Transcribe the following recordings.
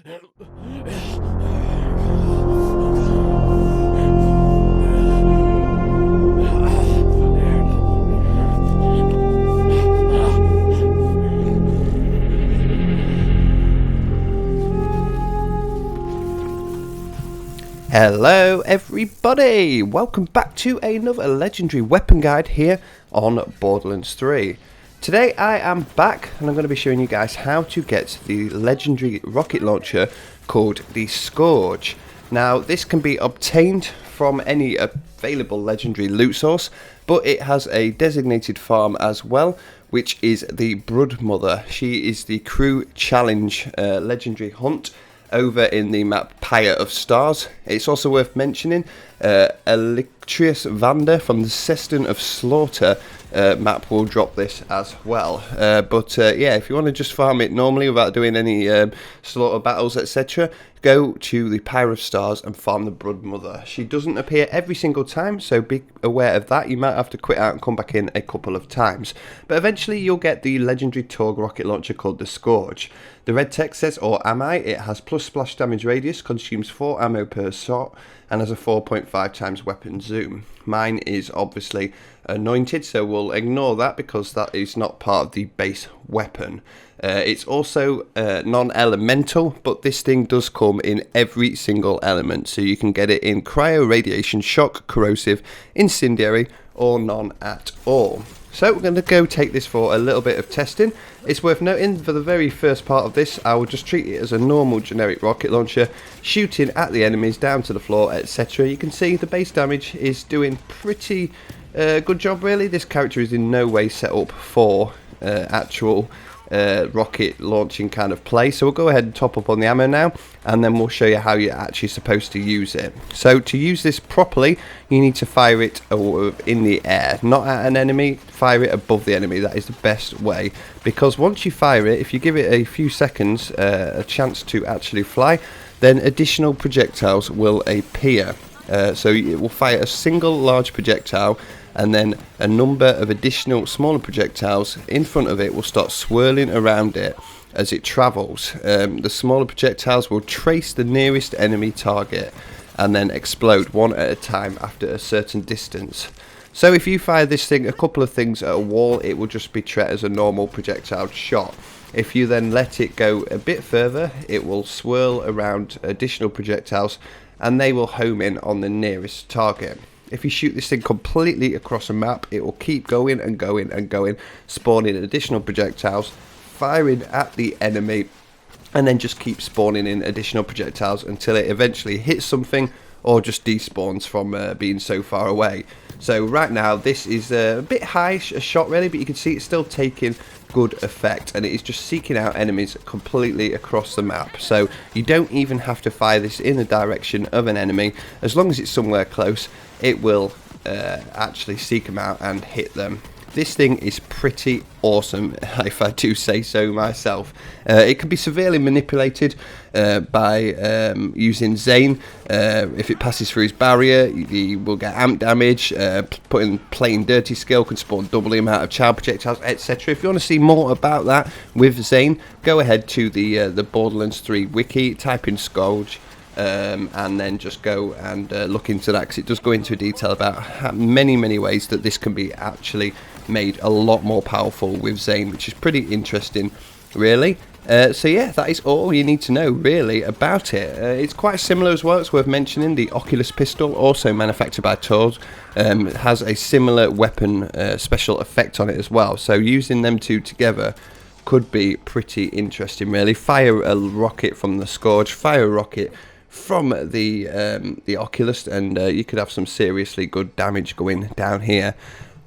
Hello everybody, welcome back to another legendary weapon guide here on Borderlands 3. Today I am back and I'm going to be showing you guys how to get the legendary rocket launcher called the Scourge. Now this can be obtained from any available legendary loot source, but it has a designated farm as well, which is the Broodmother. She is the crew challenge legendary hunt over in the map Pyre of Stars. It's also worth mentioning Electrius Vander from the Ceston of Slaughter map will drop this as well. Yeah, if you want to just farm it normally without doing any slaughter battles, etc., go to the Pyre of Stars and farm the Broodmother. She doesn't appear every single time, so be aware of that. You might have to quit out and come back in a couple of times. But eventually you'll get the legendary Torg rocket launcher called the Scourge. The red text says, or am I? It has plus splash damage radius, consumes 4 ammo per shot, and has a 4.5 times weapon zoom. Mine is obviously anointed, so we'll ignore that because that is not part of the base weapon. It's also non-elemental, but this thing does come in every single element, so you can get it in cryo, radiation, shock, corrosive, incendiary, or none at all. So we're going to go take this for a little bit of testing. It's worth noting for the very first part of this, I will just treat it as a normal generic rocket launcher, shooting at the enemies down to the floor, etc. You can see the base damage is doing pretty good job really. This character is in no way set up for actual rocket launching kind of play, so we'll go ahead and top up on the ammo now, and then we'll show you how you're actually supposed to use it. So to use this properly, you need to fire it in the air, not at an enemy. Fire it above the enemy. That is the best way, because once you fire it, if you give it a few seconds a chance to actually fly, then additional projectiles will appear. So it will fire a single large projectile, and then a number of additional smaller projectiles in front of it will start swirling around it as it travels. The smaller projectiles will trace the nearest enemy target and then explode one at a time after a certain distance. So if you fire this thing a couple of things at a wall, it will just be treated as a normal projectile shot. If you then let it go a bit further, it will swirl around additional projectiles and they will home in on the nearest target. If you shoot this thing completely across a map, it will keep going and going and going, spawning additional projectiles, firing at the enemy, and then just keep spawning in additional projectiles until it eventually hits something or just despawns from being so far away. So right now this is a bit high a shot really, but you can see it's still taking good effect, and it is just seeking out enemies completely across the map. So you don't even have to fire this in the direction of an enemy. As long as it's somewhere close, it will actually seek them out and hit them. This thing is pretty awesome, if I do say so myself. It can be severely manipulated by using Zane. If it passes through his barrier, you will get amp damage. Playing dirty skill can spawn double the amount of child projectiles, etc. If you want to see more about that with Zane, go ahead to the Borderlands 3 wiki, type in Scourge, and then just go and look into that, because it does go into detail about many ways that this can be actually made a lot more powerful with Zane, which is pretty interesting really. So yeah, that is all you need to know really about it. It's quite similar as well. It's worth mentioning the Oculus pistol, also manufactured by Torg, has a similar weapon special effect on it as well, so using them two together could be pretty interesting really. Fire a rocket from the Scourge, fire a rocket from the Oculus, and you could have some seriously good damage going down here.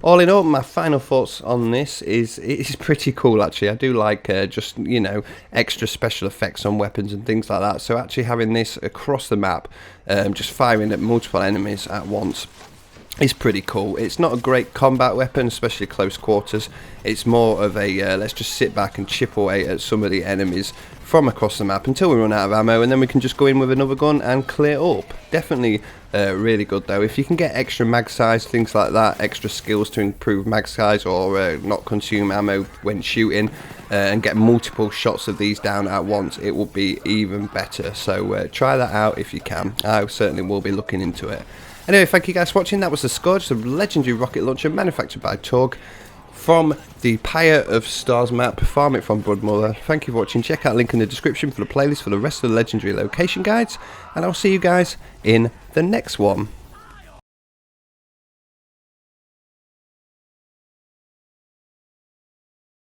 All in all, my final thoughts on this is it's pretty cool actually. I do like just, you know, extra special effects on weapons and things like that. So actually having this across the map, just firing at multiple enemies at once, is pretty cool. It's not a great combat weapon, especially close quarters. It's more of a let's just sit back and chip away at some of the enemies from across the map until we run out of ammo, and then we can just go in with another gun and clear up. Definitely really good though. If you can get extra mag size, things like that, extra skills to improve mag size or not consume ammo when shooting, and get multiple shots of these down at once, it will be even better. So try that out if you can. I certainly will be looking into it. Anyway, thank you guys for watching. That was the Scourge, the legendary rocket launcher manufactured by Torg from the Pyre of Stars map. Farm it from Bloodmother. Thank you for watching. Check out link in the description for the playlist for the rest of the legendary location guides, and I'll see you guys in the next one.